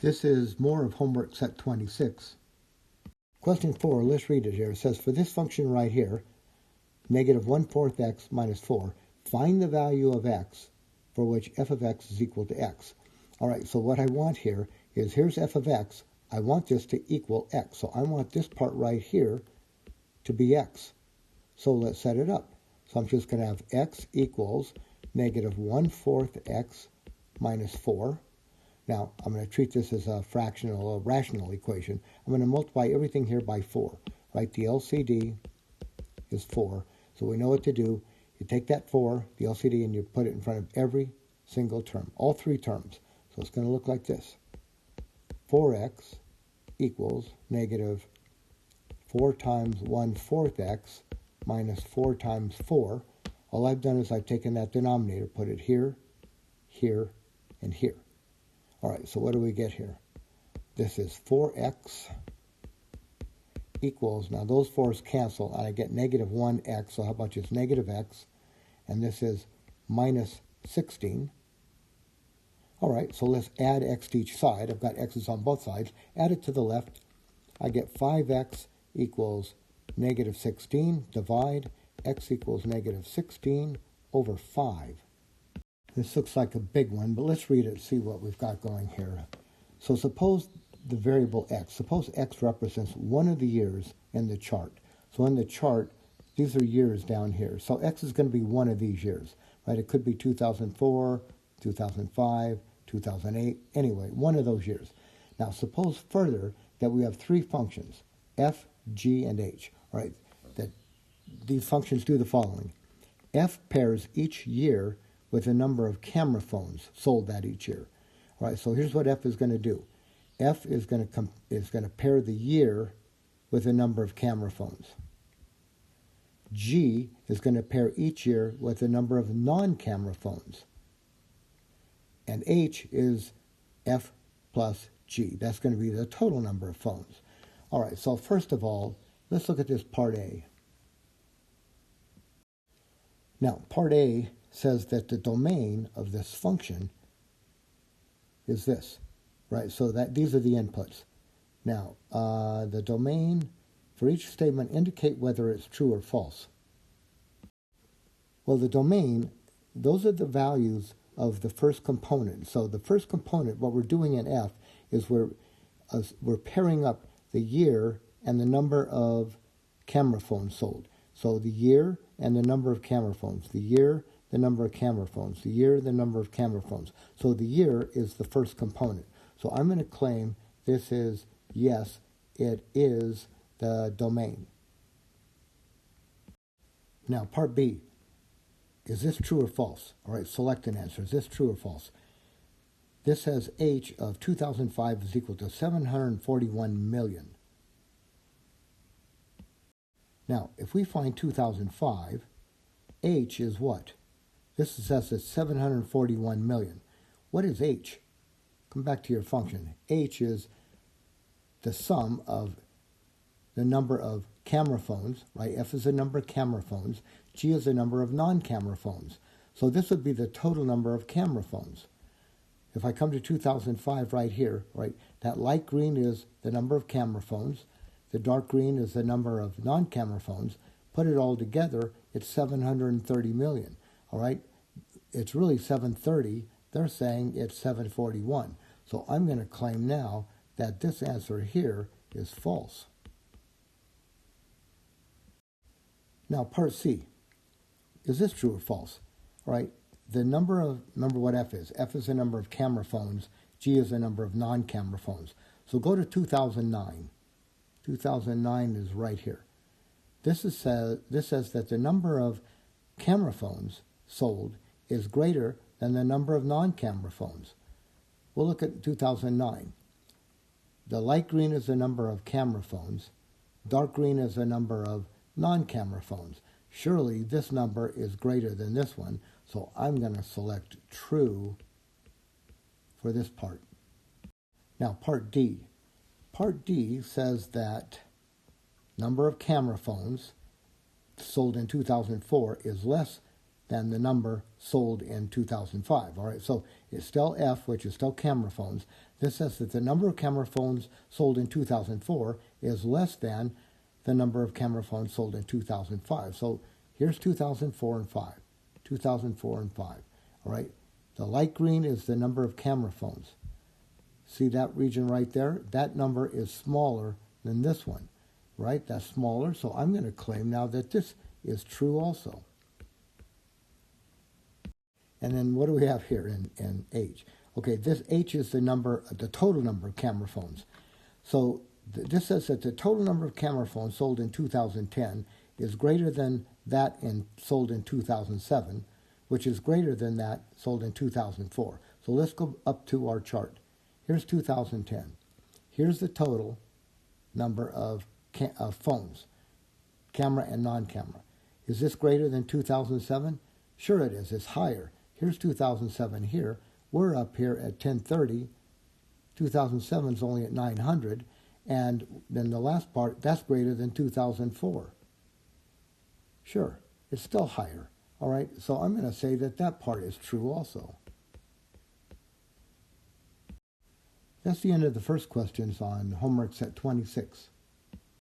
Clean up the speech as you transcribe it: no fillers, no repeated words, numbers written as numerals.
This is more of homework set 26. Question 4, let's read it here. It says, for this function right here, negative 1/4 x minus 4, find the value of x for which f of x is equal to x. All right, so what I want here is, here's f of x. I want this to equal x. So I want this part right here to be x. So let's set it up. So I'm just going to have x equals negative 1/4 x minus 4. Now, I'm going to treat this as a fractional or rational equation. I'm going to multiply everything here by 4. Right? The LCD is 4. So we know what to do. You take that 4, the LCD, and you put it in front of every single term, all three terms. So it's going to look like this. 4x equals negative 4 times 1/4 x minus 4 times 4. All I've done is I've taken that denominator, put it here, here, and here. All right, so what do we get here? This is 4x equals, now those 4's cancel, and I get negative 1x, so how about just negative x? And this is minus 16. All right, so let's add x to each side. I've got x's on both sides. Add it to the left. I get 5x equals negative 16. Divide. X equals negative 16 over 5. This looks like a big one, but let's read it and see what we've got going here. So suppose the variable x, suppose x represents one of the years in the chart. So in the chart, these are years down here. So x is going to be one of these years, right? It could be 2004, 2005, 2008, anyway, one of those years. Now suppose further that we have three functions, f, g, and h, right? That these functions do the following. F pairs each year with the number of camera phones sold that each year. All right, so here's what f is going to do. F is going to pair the year with the number of camera phones. G is going to pair each year with the number of non-camera phones. And H is F plus G. That's going to be the total number of phones. All right, so first of all, let's look at this part A. Now, part A says that the domain of this function is this, right? So that these are the inputs. Now, the domain for each statement indicate whether it's true or false. Well, the domain, those are the values of the first component. So the first component, what we're doing in F, is we're pairing up the year and the number of camera phones sold. So the year and the number of camera phones. The year, the number of camera phones. The year, the number of camera phones. So the year is the first component. So I'm going to claim this is, yes, it is the domain. Now, part B. Is this true or false? All right, select an answer. Is this true or false? This says H of 2005 is equal to 741 million. Now, if we find 2005, H is what? This says it's 741 million. What is H? Come back to your function. H is the sum of the number of camera phones, right? F is the number of camera phones. G is the number of non-camera phones. So this would be the total number of camera phones. If I come to 2005 right here, right, that light green is the number of camera phones. The dark green is the number of non-camera phones. Put it all together, it's 730 million. All right? It's really 730. They're saying it's 741. So I'm going to claim now that this answer here is false. Now, part C. Is this true or false? All right? Remember what F is. F is the number of camera phones. G is the number of non-camera phones. So go to 2009. 2009 is right here. This says that the number of camera phones sold is greater than the number of non-camera phones. We'll look at 2009. The light green is the number of camera phones. Dark green is the number of non-camera phones. Surely this number is greater than this one, so I'm going to select true for this part. Now, part D. Part D says that number of camera phones sold in 2004 is less than the number sold in 2005. All right, so it's still F, which is still camera phones. This says that the number of camera phones sold in 2004 is less than the number of camera phones sold in 2005. So here's 2004 and 5. 2004 and 5. All right, the light green is the number of camera phones. See that region right there? That number is smaller than this one, right? That's smaller, so I'm going to claim now that this is true also. And then what do we have here in H? Okay, this H is the total number of camera phones. So this says that the total number of camera phones sold in 2010 is greater than that sold in 2007, which is greater than that sold in 2004. So let's go up to our chart. Here's 2010. Here's the total number of phones, camera and non-camera. Is this greater than 2007? Sure it is. It's higher. Here's 2007 here. We're up here at 1030. 2007 is only at 900. And then the last part, that's greater than 2004. Sure, it's still higher. All right, so I'm going to say that that part is true also. That's the end of the first questions on homework set 26.